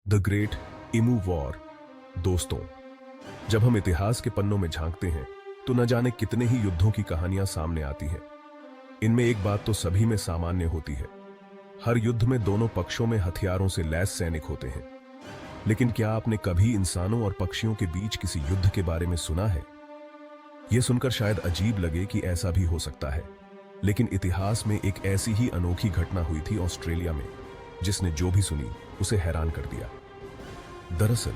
The great emu war. दोस्तों, जब हम इतिहास के पन्नों में झांकते हैं तो न जाने कितने ही युद्धों की कहानियां सामने आती हैं। इनमें एक बात तो सभी में सामान्य होती है, हर युद्ध में दोनों पक्षों में हथियारों से लैस सैनिक होते हैं। लेकिन क्या आपने कभी इंसानों और पक्षियों के बीच किसी युद्ध के बारे में सुना है? यह सुनकर शायद अजीब लगे कि ऐसा भी हो सकता है, लेकिन इतिहास में एक ऐसी ही अनोखी घटना हुई थी ऑस्ट्रेलिया में, जिसने जो भी सुनी उसे हैरान कर दिया। दरअसल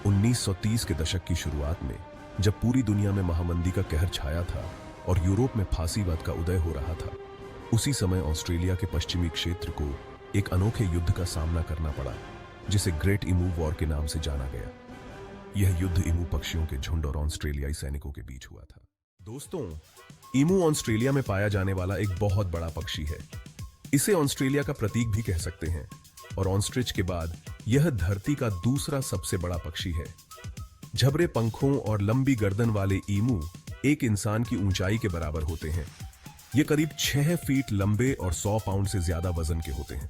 1930 के दशक की शुरुआत में, जब पूरी दुनिया में महामंदी का कहर छाया था और यूरोप में फांसीवाद का उदय हो रहा था, उसी समय ऑस्ट्रेलिया के पश्चिमी क्षेत्र को एक अनोखे युद्ध का सामना करना पड़ा, जिसे ग्रेट इमू वॉर के नाम से जाना गया। यह युद्ध इमू पक्षियों के झुंड और ऑस्ट्रेलियाई सैनिकों के बीच हुआ था। दोस्तों, इमू ऑस्ट्रेलिया में पाया जाने वाला एक बहुत बड़ा पक्षी है। इसे ऑस्ट्रेलिया का प्रतीक भी कह सकते हैं, और ऑस्ट्रिच के बाद यह धरती का दूसरा सबसे बड़ा पक्षी है। झबरे पंखों और लंबी गर्दन वाले ईमू एक इंसान की ऊंचाई के बराबर होते हैं। ये करीब 6 फीट लंबे और 100 पाउंड से ज्यादा वजन के होते हैं।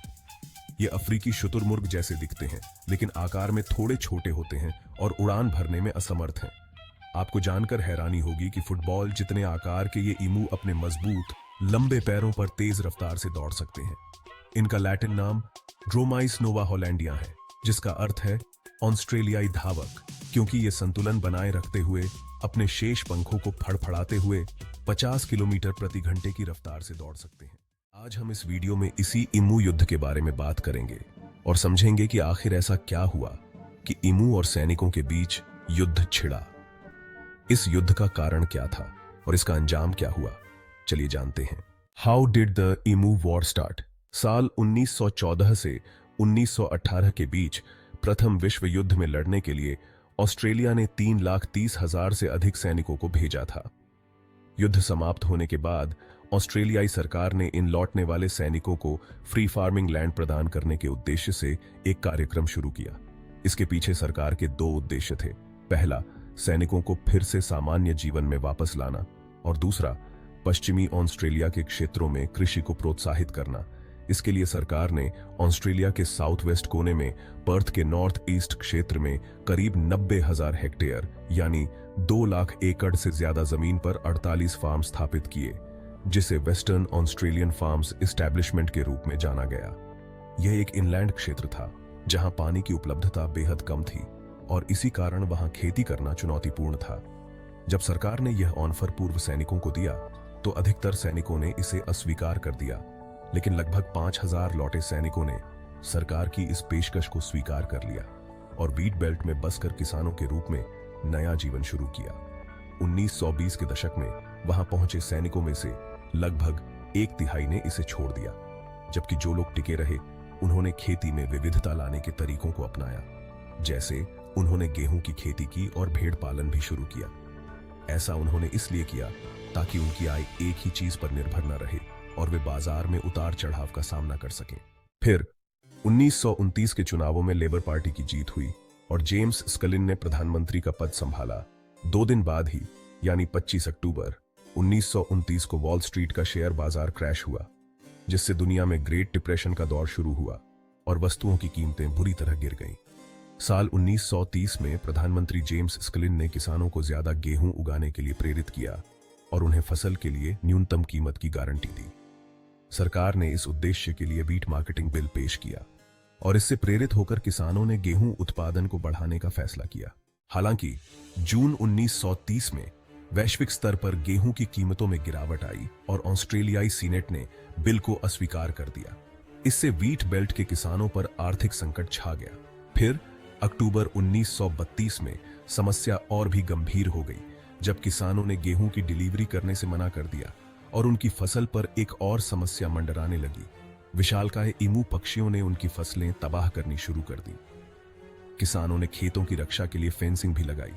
ये अफ्रीकी शुतुरमुर्ग जैसे दिखते हैं, लेकिन आकार में थोड़े छोटे होते हैं और उड़ान भरने में असमर्थ हैं। आपको जानकर हैरानी होगी कि फुटबॉल जितने आकार के ये ईमू अपने मजबूत लंबे पैरों पर तेज रफ्तार से दौड़ सकते हैं। इनका लैटिन नाम ड्रोमाइस नोवा हॉलैंडिया है, जिसका अर्थ है ऑस्ट्रेलियाई धावक, क्योंकि ये संतुलन बनाए रखते हुए अपने शेष पंखों को फड़फड़ाते हुए 50 किलोमीटर प्रति घंटे की रफ्तार से दौड़ सकते हैं। आज हम इस वीडियो में इसी इमू युद्ध के बारे में बात करेंगे और समझेंगे कि आखिर ऐसा क्या हुआ कि इमू और सैनिकों के बीच युद्ध छिड़ा। इस युद्ध का कारण क्या था और इसका अंजाम क्या हुआ, चलिए जानते हैं। How did the emu war start? साल 1914 से 1918 के बीच प्रथम विश्व युद्ध में लड़ने के लिए ऑस्ट्रेलिया ने 3,30,000 से अधिक सैनिकों को भेजा था। युद्ध समाप्त होने के बाद ऑस्ट्रेलियाई सरकार ने इन लौटने वाले सैनिकों को फ्री फार्मिंग लैंड प्रदान करने के उद्देश्य से एक कार्यक्रम शुरू किया। इसके पीछे सरकार के 2 उद्देश्य थे। पहला, सैनिकों को फिर से सामान्य जीवन में वापस लाना, और दूसरा, पश्चिमी ऑस्ट्रेलिया के क्षेत्रों में कृषि को प्रोत्साहित करना। इसके लिए सरकार ने ऑस्ट्रेलिया के साउथ वेस्ट कोने में पर्थ के नॉर्थ ईस्ट क्षेत्र में करीब 90,000 हेक्टेयर यानी 2 लाख एकड़ से ज्यादा जमीन पर 48 फार्म स्थापित किए, जिसे वेस्टर्न ऑस्ट्रेलियन फार्म्स एस्टैब्लिशमेंट के रूप में जाना गया। यह एक इनलैंड क्षेत्र था, जहां पानी की उपलब्धता बेहद कम थी और इसी कारण वहां खेती करना चुनौतीपूर्ण था। जब सरकार ने यह ऑफर पूर्व सैनिकों को दिया तो अधिकतर सैनिकों ने इसे अस्वीकार कर दिया, लेकिन लगभग 5,000 लौटे सैनिकों ने सरकार की इस पेशकश को स्वीकार कर लिया और व्हीट बेल्ट में बसकर किसानों के रूप में नया जीवन शुरू किया। 1920 के दशक में वहां पहुंचे सैनिकों में से लगभग 1/3 ने इसे छोड़ दिया, जबकि जो लोग टिके रहे उन्होंने खेती में विविधता लाने के तरीकों को अपनाया। जैसे उन्होंने गेहूं की खेती की और भेड़ पालन भी शुरू किया। ऐसा उन्होंने इसलिए किया ताकि उनकी आय एक ही चीज पर निर्भर न रहे और वे बाजार में उतार चढ़ाव का सामना कर सकें। फिर 1929 के चुनावों में लेबर पार्टी की जीत हुई और जेम्स स्कलिन ने प्रधानमंत्री का पद संभाला। 2 दिन बाद ही, यानी 25 अक्टूबर 1929 को वॉल स्ट्रीट का शेयर बाजार क्रैश हुआ, जिससे दुनिया में ग्रेट डिप्रेशन का दौर शुरू हुआ और वस्तुओं की कीमतें बुरी तरह गिर गईं। साल 1930 में प्रधानमंत्री जेम्स स्कलिन ने किसानों को ज्यादा गेहूं उगाने के लिए प्रेरित किया और उन्हें फसल के लिए न्यूनतम कीमत की गारंटी दी। सरकार ने इस उद्देश्य के लिए व्हीट मार्केटिंग बिल पेश किया और इससे प्रेरित होकर किसानों ने गेहूं उत्पादन को बढ़ाने का फैसला किया। हालांकि जून 1930 में वैश्विक स्तर पर गेहूं की कीमतों में गिरावट आई और ऑस्ट्रेलियाई सीनेट ने बिल को अस्वीकार कर दिया। इससे व्हीट बेल्ट के किसानों पर आर्थिक संकट छा गया। फिर अक्टूबर 1932 में समस्या और भी गंभीर हो गई, जब किसानों ने गेहूं की डिलीवरी करने से मना कर दिया और उनकी फसल पर एक और समस्या मंडराने लगी। विशालकाय इमू पक्षियों ने उनकी फसलें तबाह करनी शुरू कर दी। किसानों ने खेतों की रक्षा के लिए फेंसिंग भी लगाई,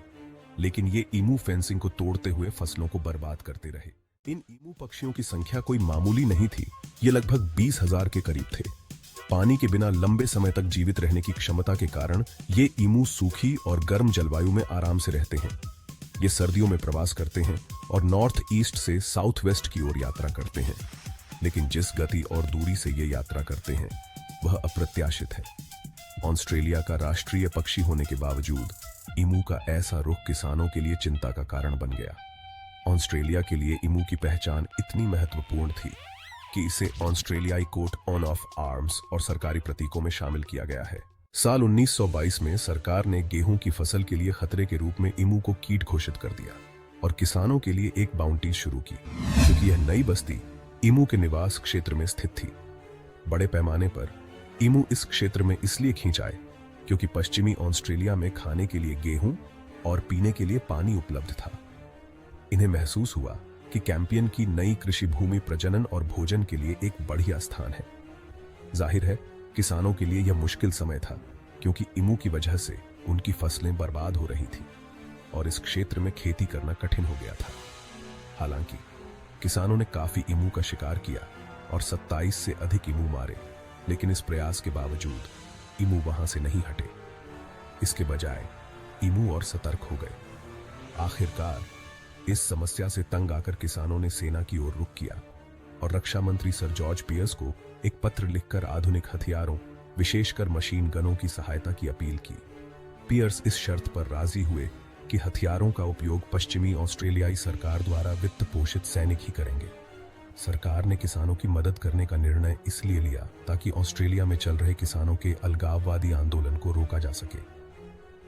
लेकिन ये इमू फेंसिंग को तोड़ते हुए फसलों को बर्बाद करते रहे। इन इमू पक्षियों की संख्या कोई मामूली नहीं थी, ये लगभग 20,000 के करीब थे। पानी के बिना लंबे समय तक जीवित रहने की क्षमता के कारण ये इमू सूखी और गर्म जलवायु में आराम से रहते हैं। ये सर्दियों में प्रवास करते हैं और नॉर्थ ईस्ट से साउथ वेस्ट की ओर यात्रा करते हैं, लेकिन जिस गति और दूरी से ये यात्रा करते हैं वह अप्रत्याशित है। ऑस्ट्रेलिया का राष्ट्रीय पक्षी होने के बावजूद ईमू का ऐसा रुख किसानों के लिए चिंता का कारण बन गया। ऑस्ट्रेलिया के लिए ईमू की पहचान इतनी महत्वपूर्ण थी कि इसे ऑस्ट्रेलियाई कोट ऑफ आर्म्स और सरकारी प्रतीकों में शामिल किया गया है। साल 1922 में सरकार ने गेहूं की फसल के लिए खतरे के रूप में ईमू को कीट घोषित कर दिया और किसानों के लिए एक बाउंटी शुरू की, क्योंकि यह नई बस्ती ईमू के निवास क्षेत्र में स्थित थी। बड़े पैमाने पर ईमू इस क्षेत्र में इसलिए खींच आए क्योंकि पश्चिमी ऑस्ट्रेलिया में खाने के लिए गेहूं और पीने के लिए पानी उपलब्ध था। इन्हें महसूस हुआ कि कैंपियन की नई कृषि भूमि प्रजनन और भोजन के लिए एक बढ़िया स्थान है। जाहिर है किसानों के लिए यह मुश्किल समय था, क्योंकि ईमू की वजह से उनकी फसलें बर्बाद हो रही थी और इस क्षेत्र में खेती करना कठिन हो गया था। हालांकि किसानों ने काफी ईमू का शिकार किया और 27 से अधिक ईमू मारे, लेकिन इस प्रयास के बावजूद ईमू वहां से नहीं हटे। इसके बजाय ईमू और सतर्क हो गए। आखिरकार इस समस्या से तंग आकर किसानों ने सेना की ओर रुख किया और रक्षा मंत्री सर जॉर्ज पियर्स को एक पत्र लिखकर आधुनिक हथियारों, विशेषकर मशीन गनों की सहायता की अपील की। पियर्स इस शर्त पर राजी हुए कि हथियारों का उपयोग पश्चिमी ऑस्ट्रेलियाई सरकार द्वारा वित्त पोषित सैनिक ही करेंगे। सरकार ने किसानों की मदद करने का निर्णय इसलिए लिया ताकि ऑस्ट्रेलिया में चल रहे किसानों के अलगाववादी आंदोलन को रोका जा सके।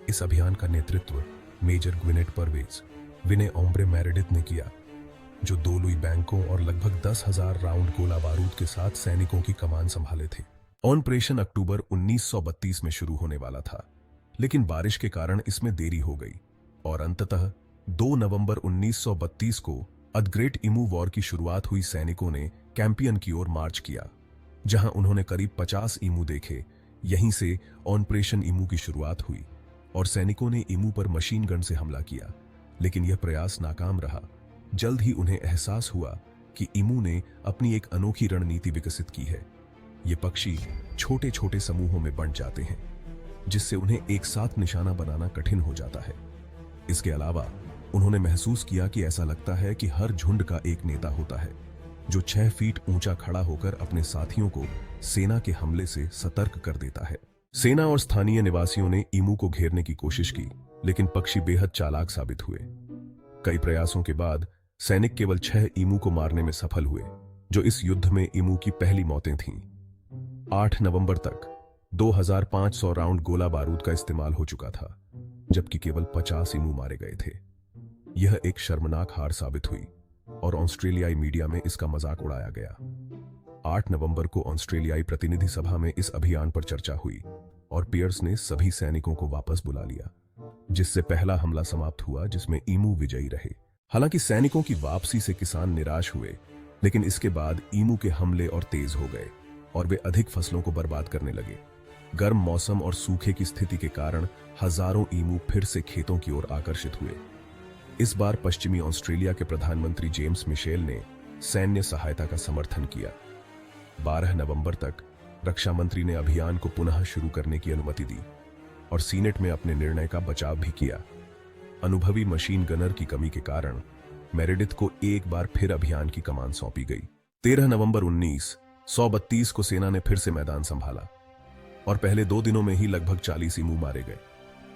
इस अभियान का नेतृत्व मेजर ग्विनेट परवेज विने ओम्ब्रे मेरेडिथ ने किया, जो 2 लुई बैंकों और लगभग 10,000 राउंड गोला बारूद के साथ सैनिकों की कमान संभाले थे। ऑपरेशन अक्टूबर 1932 में शुरू होने वाला था, लेकिन बारिश के कारण इसमें देरी हो गई और अंततः 2 नवंबर 1932 को द ग्रेट ईमू वॉर की शुरुआत हुई। सैनिकों ने कैंपियन की ओर मार्च किया, जहां उन्होंने करीब 50 ईमू देखे। यहीं से ऑपरेशन ईमू की शुरुआत हुई और सैनिकों ने ईमू पर मशीन गन से हमला किया, लेकिन यह प्रयास नाकाम रहा। जल्द ही उन्हें एहसास हुआ कि ईमू ने अपनी एक अनोखी रणनीति विकसित की है। ये पक्षी छोटे छोटे समूहों में बंट जाते हैं, जिससे उन्हें एक साथ निशाना बनाना कठिन हो जाता है। इसके अलावा उन्होंने महसूस किया कि ऐसा लगता है कि हर झुंड का एक नेता होता है, जो 6 फीट ऊंचा खड़ा होकर अपने साथियों को सेना के हमले से सतर्क कर देता है। सेना और स्थानीय निवासियों ने ईमू को घेरने की कोशिश की, लेकिन पक्षी बेहद चालाक साबित हुए। कई प्रयासों के बाद सैनिक केवल 6 ईमू को मारने में सफल हुए, जो इस युद्ध में ईमू की पहली मौतें थीं। 8 नवंबर तक 2500 राउंड गोला बारूद का इस्तेमाल हो चुका था, जबकि केवल 50 ईमू मारे गए थे। यह एक शर्मनाक हार साबित हुई और ऑस्ट्रेलियाई मीडिया में इसका मजाक उड़ाया गया। 8 नवंबर को ऑस्ट्रेलियाई प्रतिनिधि सभा में इस अभियान पर चर्चा हुई और पियर्स ने सभी सैनिकों को वापस बुला लिया, जिससे पहला हमला समाप्त हुआ, जिसमें ईमू विजयी रहे। हालांकि सैनिकों की वापसी से किसान निराश हुए, लेकिन इसके बाद ईमू के हमले और तेज हो गए और वे अधिक फसलों को बर्बाद करने लगे। गर्म मौसम और सूखे की स्थिति के कारण हजारों ईमू फिर से खेतों की ओर आकर्षित हुए। इस बार पश्चिमी ऑस्ट्रेलिया के प्रधानमंत्री जेम्स मिशेल ने सैन्य सहायता का समर्थन किया। 12 नवंबर तक रक्षा मंत्री ने अभियान को पुनः शुरू करने की अनुमति दी और सीनेट में अपने निर्णय का बचाव भी किया। अनुभवी मशीन गनर की कमी के कारण मेरेडिथ को एक बार फिर अभियान की कमान सौंपी गई। 13 नवंबर 1932 को सेना ने फिर से मैदान संभाला और पहले 2 दिनों में ही लगभग 40 ईमू मारे गए,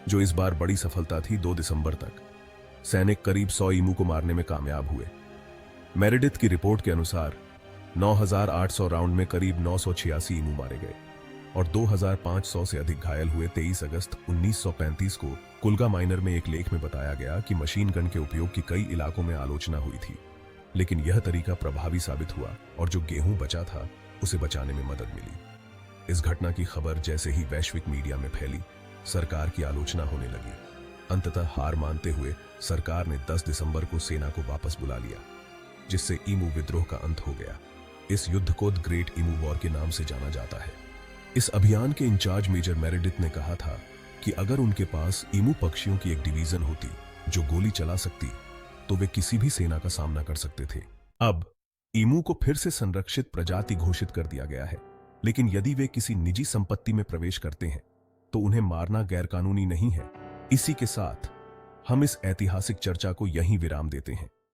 जो इस बार बड़ी सफलता थी। 2 दिसंबर तक सैनिक करीब 100 ईमू को मारने में कामयाब हुए। मेरेडिथ की रिपोर्ट के अनुसार 9800 राउंड में करीब 986 ईमू मारे गए और 2500 से अधिक घायल हुए। 23 अगस्त 1935 को कुलगा माइनर में एक लेख में बताया गया कि मशीन गन के उपयोग की कई इलाकों में आलोचना हुई थी, लेकिन यह तरीका प्रभावी साबित हुआ और जो गेहूं बचा था उसे बचाने में मदद मिली। इस घटना की खबर जैसे ही वैश्विक मीडिया में फैली, सरकार की आलोचना होने लगी। अंततः हार मानते हुए सरकार ने 10 दिसंबर को सेना को वापस बुला लिया, जिससे ईमू विद्रोह का अंत हो गया। इस युद्ध को द ग्रेट ईमू वॉर के नाम से जाना जाता है। इस अभियान के इंचार्ज मेजर मेरेडिथ ने कहा था कि अगर उनके पास ईमू पक्षियों की एक डिवीजन होती जो गोली चला सकती, तो वे किसी भी सेना का सामना कर सकते थे। अब ईमू को फिर से संरक्षित प्रजाति घोषित कर दिया गया है, लेकिन यदि वे किसी निजी संपत्ति में प्रवेश करते हैं तो उन्हें मारना गैरकानूनी नहीं है। इसी के साथ हम इस ऐतिहासिक चर्चा को यहीं विराम देते हैं।